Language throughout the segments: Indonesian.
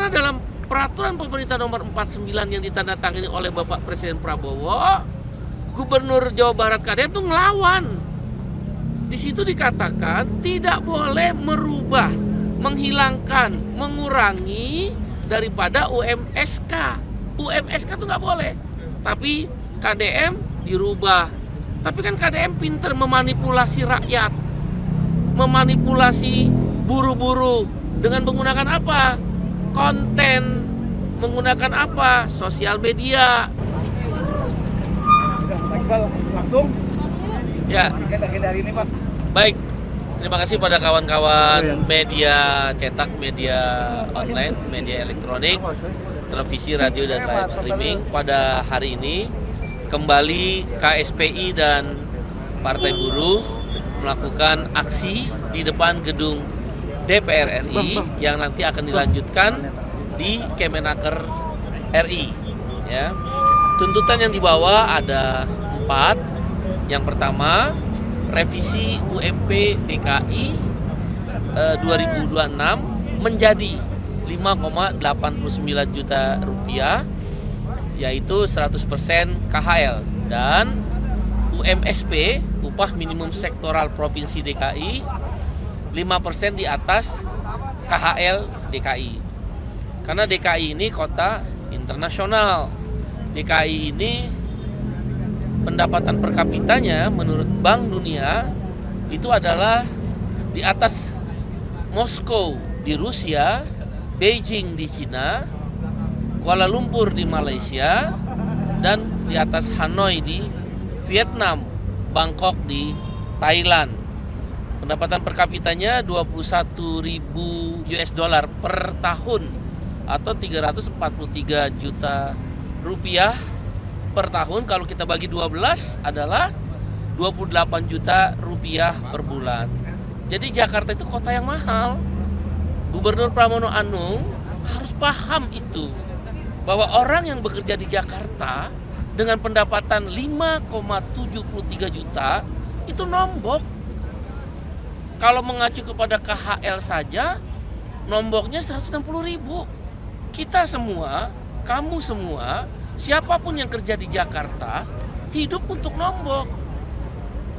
Karena dalam peraturan pemerintah nomor 49 yang ditandatangani oleh Bapak Presiden Prabowo, Gubernur Jawa Barat KDM itu ngelawan. Di situ dikatakan tidak boleh merubah, menghilangkan, mengurangi daripada UMSK. UMSK itu nggak boleh. Tapi KDM dirubah. Tapi kan KDM pinter memanipulasi rakyat, memanipulasi buruh-buruh dengan menggunakan apa? Konten, menggunakan apa? Sosial media. Langsung Ya. agenda hari ini, Pak. Baik, terima kasih pada kawan-kawan media cetak, media online, media elektronik, televisi, radio, dan live streaming. Pada hari ini kembali KSPI dan Partai Buruh melakukan aksi di depan gedung DPR RI yang nanti akan dilanjutkan di Kemenaker RI. Ya. Tuntutan yang dibawa ada 4. Yang pertama, revisi UMP DKI 2026 menjadi 5,89 juta rupiah, yaitu 100% KHL, dan UMSP, upah minimum sektoral Provinsi DKI, 5% di atas KHL DKI. Karena DKI ini kota internasional. DKI ini pendapatan per kapitanya menurut Bank Dunia itu adalah di atas Moskow di Rusia, Beijing di Cina, Kuala Lumpur di Malaysia, dan di atas Hanoi di Vietnam, Bangkok di Thailand. Pendapatan per kapitanya 21.000 US dollar per tahun atau 343 juta rupiah per tahun. Kalau kita bagi 12 adalah 28 juta rupiah per bulan. Jadi Jakarta itu kota yang mahal. Gubernur Pramono Anung harus paham itu, bahwa orang yang bekerja di Jakarta dengan pendapatan 5,73 juta itu nombok. Kalau mengacu kepada KHL saja nomboknya 160.000. Kita semua, kamu semua, siapapun yang kerja di Jakarta hidup untuk nombok.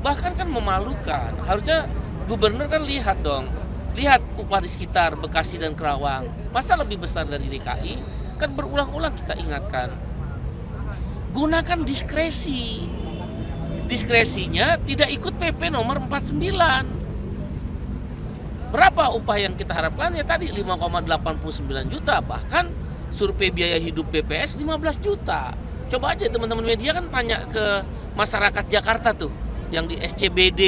Bahkan kan memalukan. Harusnya gubernur kan lihat dong. Lihat upah di sekitar Bekasi dan Kerawang. Masa lebih besar dari DKI? Kan berulang-ulang kita ingatkan. Gunakan diskresi. Diskresinya tidak ikut PP nomor 49. Berapa upah yang kita harapkan? Ya tadi 5,89 juta. Bahkan survei biaya hidup BPS 15 juta. Coba aja teman-teman media kan tanya ke masyarakat Jakarta tuh, yang di SCBD,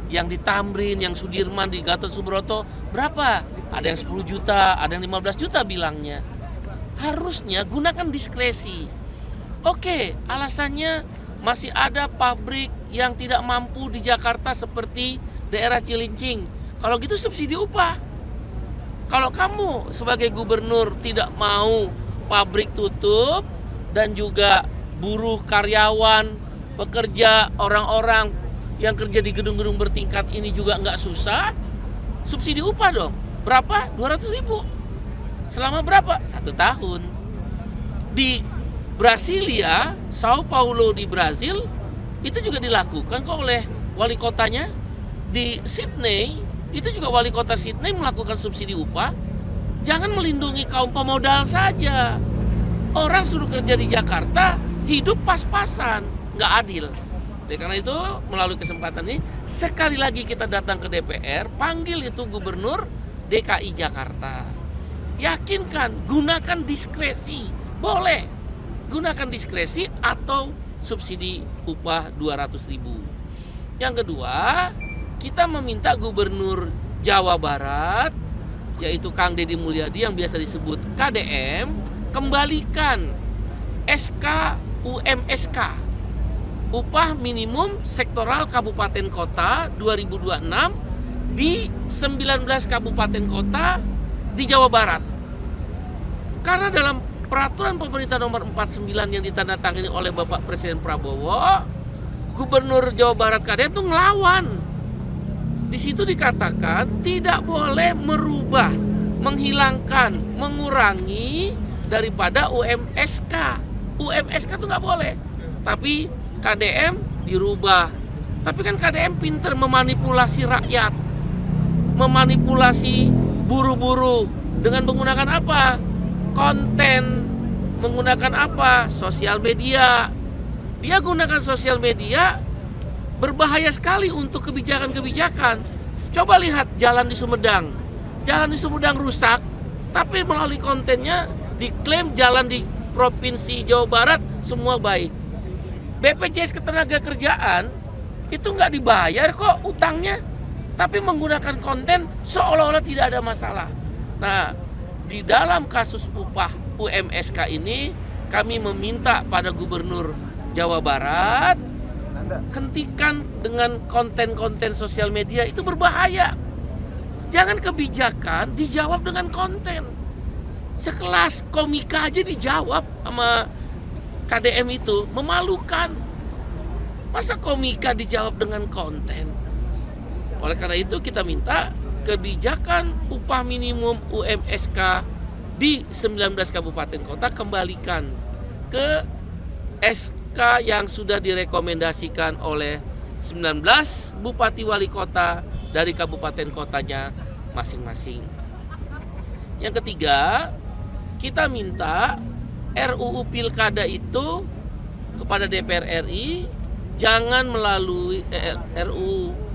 yang di Tamrin, yang Sudirman, di Gatot Subroto, berapa? Ada yang 10 juta, ada yang 15 juta bilangnya. Harusnya gunakan diskresi. Oke, alasannya masih ada pabrik yang tidak mampu di Jakarta seperti daerah Cilincing. Kalau gitu subsidi upah. Kalau kamu sebagai gubernur tidak mau pabrik tutup dan juga buruh, karyawan, pekerja, orang-orang yang kerja di gedung-gedung bertingkat ini juga nggak susah, subsidi upah dong. Berapa? 200.000. Selama berapa? 1 tahun. Di Brasilia, Sao Paulo di Brazil, itu juga dilakukan kok oleh wali kotanya. Di Sydney, itu juga wali kota Sydney melakukan subsidi upah. Jangan melindungi kaum pemodal saja. Orang suruh kerja di Jakarta, hidup pas-pasan, nggak adil. Oleh karena itu, melalui kesempatan ini, sekali lagi kita datang ke DPR, panggil itu Gubernur DKI Jakarta. Yakinkan, gunakan diskresi. Boleh, gunakan diskresi atau subsidi upah 200.000. Yang kedua, kita meminta Gubernur Jawa Barat, yaitu Kang Deddy Mulyadi yang biasa disebut KDM, kembalikan SK UMSK, upah minimum sektoral kabupaten kota 2026 di 19 kabupaten kota di Jawa Barat. Karena dalam peraturan pemerintah nomor 49 yang ditandatangani oleh Bapak Presiden Prabowo, Gubernur Jawa Barat KDM itu ngelawan. Di situ dikatakan tidak boleh merubah, menghilangkan, mengurangi daripada UMSK. UMSK itu nggak boleh, tapi KDM dirubah. Tapi kan KDM pinter memanipulasi rakyat, memanipulasi buru-buru dengan menggunakan apa? Konten, menggunakan apa? Sosial media. Dia gunakan sosial media berbahaya sekali untuk kebijakan-kebijakan. Coba lihat jalan di Sumedang. Jalan di Sumedang rusak, tapi melalui kontennya diklaim jalan di Provinsi Jawa Barat semua baik. BPJS Ketenagakerjaan itu nggak dibayar kok utangnya, tapi menggunakan konten seolah-olah tidak ada masalah. Nah, di dalam kasus upah UMSK ini kami meminta pada Gubernur Jawa Barat hentikan dengan konten-konten sosial media, itu berbahaya. Jangan kebijakan dijawab dengan konten. Sekelas komika aja dijawab sama KDM itu, memalukan. Masa komika dijawab dengan konten? Oleh karena itu kita minta kebijakan upah minimum UMSK di 19 kabupaten kota kembalikan ke SK yang sudah direkomendasikan oleh 19 bupati wali kota dari kabupaten kotanya masing-masing. Yang ketiga, kita minta RUU Pilkada itu kepada DPR RI jangan melalui RUU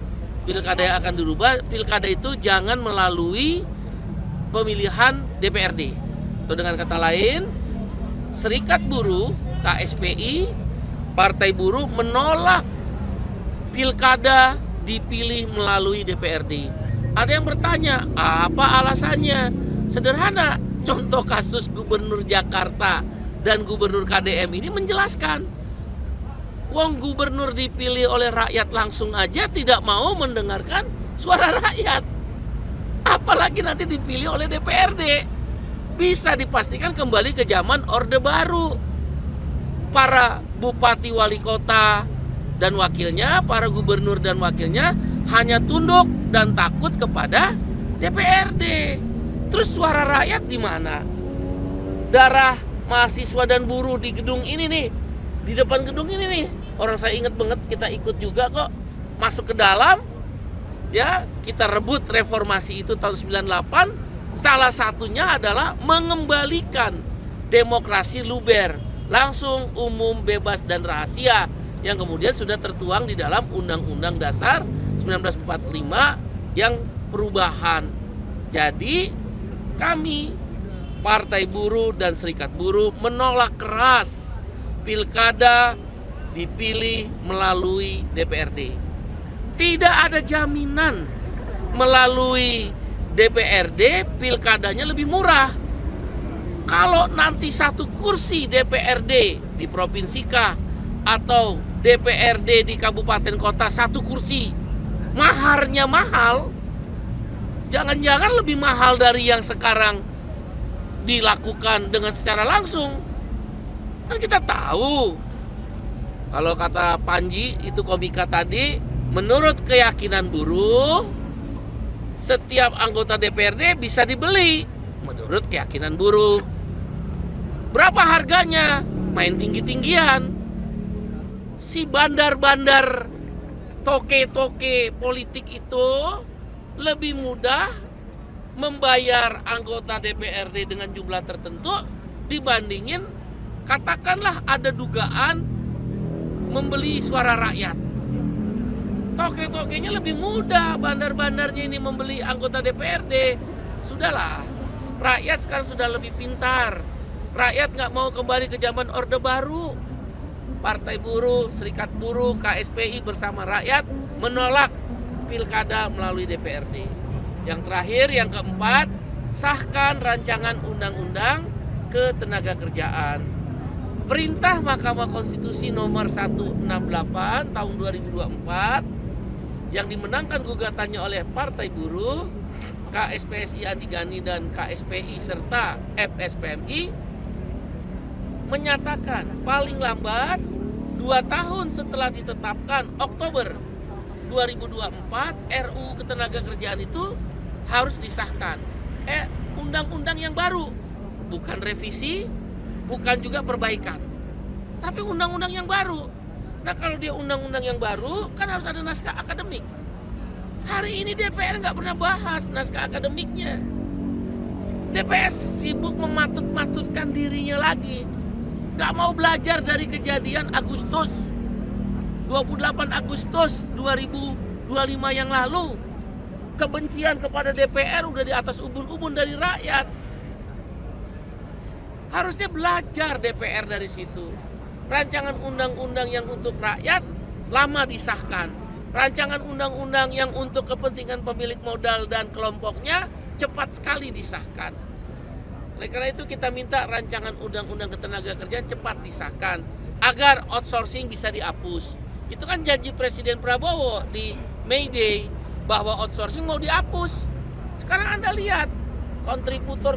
Pilkada yang akan dirubah, Pilkada itu jangan melalui pemilihan DPRD. Atau dengan kata lain, Serikat Buruh, KSPI, Partai Buruh menolak Pilkada dipilih melalui DPRD. Ada yang bertanya, apa alasannya? Sederhana, contoh kasus Gubernur Jakarta dan Gubernur KDM ini menjelaskan. Wong gubernur dipilih oleh rakyat langsung aja tidak mau mendengarkan suara rakyat. Apalagi nanti dipilih oleh DPRD. Bisa dipastikan kembali ke zaman Orde Baru. Para bupati wali kota dan wakilnya, para gubernur dan wakilnya hanya tunduk dan takut kepada DPRD. Terus suara rakyat di mana? Darah mahasiswa dan buruh di gedung ini nih, di depan gedung ini nih. Orang saya ingat banget, kita ikut juga kok masuk ke dalam. Ya, kita rebut reformasi itu tahun 98. Salah satunya adalah mengembalikan demokrasi luber, langsung, umum, bebas dan rahasia yang kemudian sudah tertuang di dalam Undang-Undang Dasar 1945 yang perubahan. Jadi kami Partai Buruh dan Serikat Buruh menolak keras pilkada dipilih melalui DPRD. Tidak ada jaminan melalui DPRD pilkadanya lebih murah. Kalau nanti satu kursi DPRD di provinsi kah atau DPRD di kabupaten kota satu kursi, maharnya mahal, jangan-jangan lebih mahal dari yang sekarang dilakukan dengan secara langsung. Kan kita tahu, kalau kata Panji itu komika tadi, menurut keyakinan buruh, setiap anggota DPRD bisa dibeli menurut keyakinan buruh. Berapa harganya? Main tinggi-tinggian. Si bandar-bandar toke-toke politik itu lebih mudah membayar anggota DPRD dengan jumlah tertentu dibandingin katakanlah ada dugaan membeli suara rakyat. Toke-tokenya lebih mudah, bandar-bandarnya ini membeli anggota DPRD. Sudahlah, rakyat sekarang sudah lebih pintar. Rakyat nggak mau kembali ke zaman Orde Baru. Partai Buruh, Serikat Buruh, KSPI bersama rakyat menolak pilkada melalui DPRD. Yang terakhir, yang keempat, sahkan rancangan undang-undang ketenagakerjaan. Perintah Mahkamah Konstitusi nomor 168 tahun 2024 yang dimenangkan gugatannya oleh Partai Buruh, KSPSI Andi Gani dan KSPI serta FSPMI menyatakan paling lambat 2 tahun setelah ditetapkan Oktober 2024 RUU Ketenagakerjaan itu harus disahkan. undang-undang yang baru, bukan revisi, bukan juga perbaikan, tapi undang-undang yang baru. Nah kalau dia undang-undang yang baru kan harus ada naskah akademik. Hari ini DPR nggak pernah bahas naskah akademiknya. DPR sibuk mematut-matutkan dirinya lagi, nggak mau belajar dari kejadian Agustus 28 Agustus 2025 yang lalu. Kebencian kepada DPR udah di atas ubun-ubun dari rakyat. Harusnya belajar DPR dari situ. Rancangan undang-undang yang untuk rakyat lama disahkan. Rancangan undang-undang yang untuk kepentingan pemilik modal dan kelompoknya cepat sekali disahkan. Oleh karena itu kita minta rancangan undang-undang ketenagakerjaan cepat disahkan agar outsourcing bisa dihapus. Itu kan janji Presiden Prabowo di May Day bahwa outsourcing mau dihapus. Sekarang Anda lihat kontributor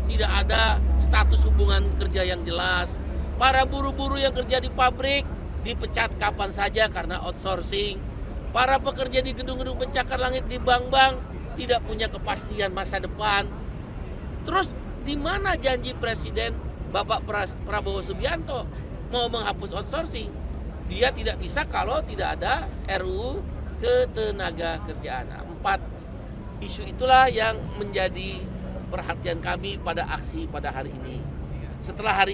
tidak ada status hubungan kerja yang jelas. Para buruh-buruh yang kerja di pabrik dipecat kapan saja karena outsourcing. Para pekerja di gedung-gedung pencakar langit di bank-bank tidak punya kepastian masa depan. Terus di mana janji Presiden Bapak Prabowo Subianto mau menghapus outsourcing? Dia tidak bisa kalau tidak ada RUU Ketenagakerjaan. 4 isu itulah yang menjadi perhatian kami pada aksi pada hari ini. Setelah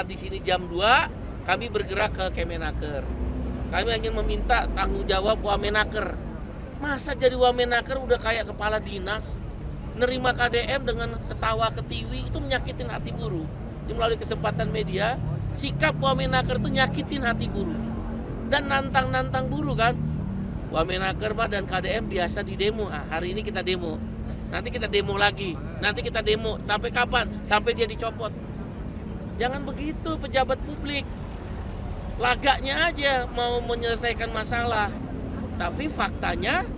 di sini jam 2 kami bergerak ke Kemenaker. Kami ingin meminta tanggung jawab Wamenaker. Masa jadi Wamenaker udah kayak kepala dinas, nerima KDM dengan ketawa ketiwi, itu menyakitin hati buruh. Ini melalui kesempatan media, sikap Wamenaker itu nyakitin hati buruh dan nantang buruh kan. Wamenaker dan KDM biasa di demo. Hari ini kita demo. Nanti kita demo lagi. Nanti kita demo sampai kapan? Sampai dia dicopot. Jangan begitu pejabat publik. Lagaknya aja mau menyelesaikan masalah. Tapi faktanya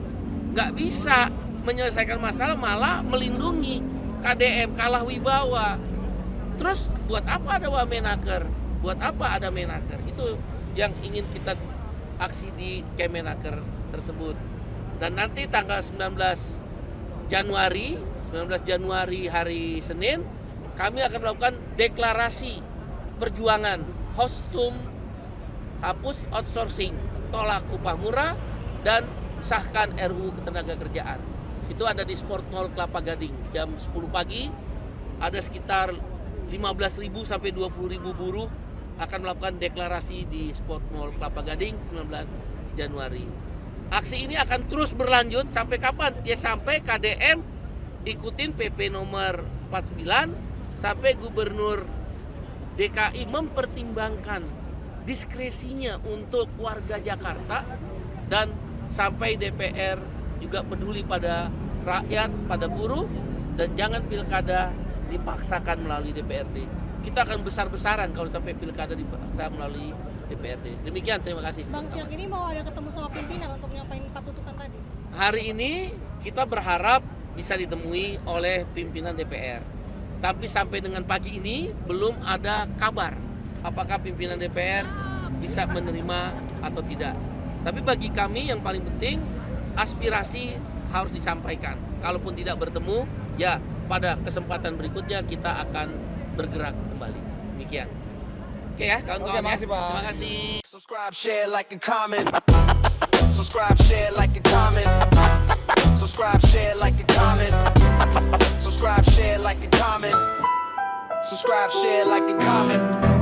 nggak bisa menyelesaikan masalah, malah melindungi KDM, kalah wibawa. Terus buat apa ada Wamenaker? Buat apa ada Menaker? Itu yang ingin kita aksi di Kemenaker tersebut. Dan nanti tanggal 19 Januari hari Senin kami akan melakukan deklarasi perjuangan Hostum, hapus outsourcing, tolak upah murah, dan sahkan RUU Ketenagakerjaan. Itu ada di Sport Mall Kelapa Gading jam 10 pagi. Ada sekitar 15.000 sampai 20.000 buruh akan melakukan deklarasi di Sport Mall Kelapa Gading 19 Januari. Aksi ini akan terus berlanjut sampai kapan? Ya sampai KDM ikutin PP nomor 49, sampai Gubernur DKI mempertimbangkan diskresinya untuk warga Jakarta, dan sampai DPR juga peduli pada rakyat, pada buruh, dan jangan pilkada dipaksakan melalui DPRD. Kita akan besar-besaran kalau sampai pilkada dipaksa melalui DPRD. Demikian, terima kasih. Bang, siang ini mau ada ketemu sama pimpinan untuk nyampain 4 tuntutan tadi? Hari ini kita berharap bisa ditemui oleh pimpinan DPR. Tapi sampai dengan pagi ini belum ada kabar apakah pimpinan DPR bisa menerima atau tidak. Tapi bagi kami yang paling penting, aspirasi harus disampaikan. Kalaupun tidak bertemu, ya pada kesempatan berikutnya kita akan bergerak kembali. Demikian. Oke ya, kawan-kawan. Oke, makasih, Pak. Terima kasih. Subscribe, share, like, and comment. Subscribe, share, like, and comment. Subscribe, share, like, and comment. Subscribe, share, like, and comment. Subscribe, share, like, and comment.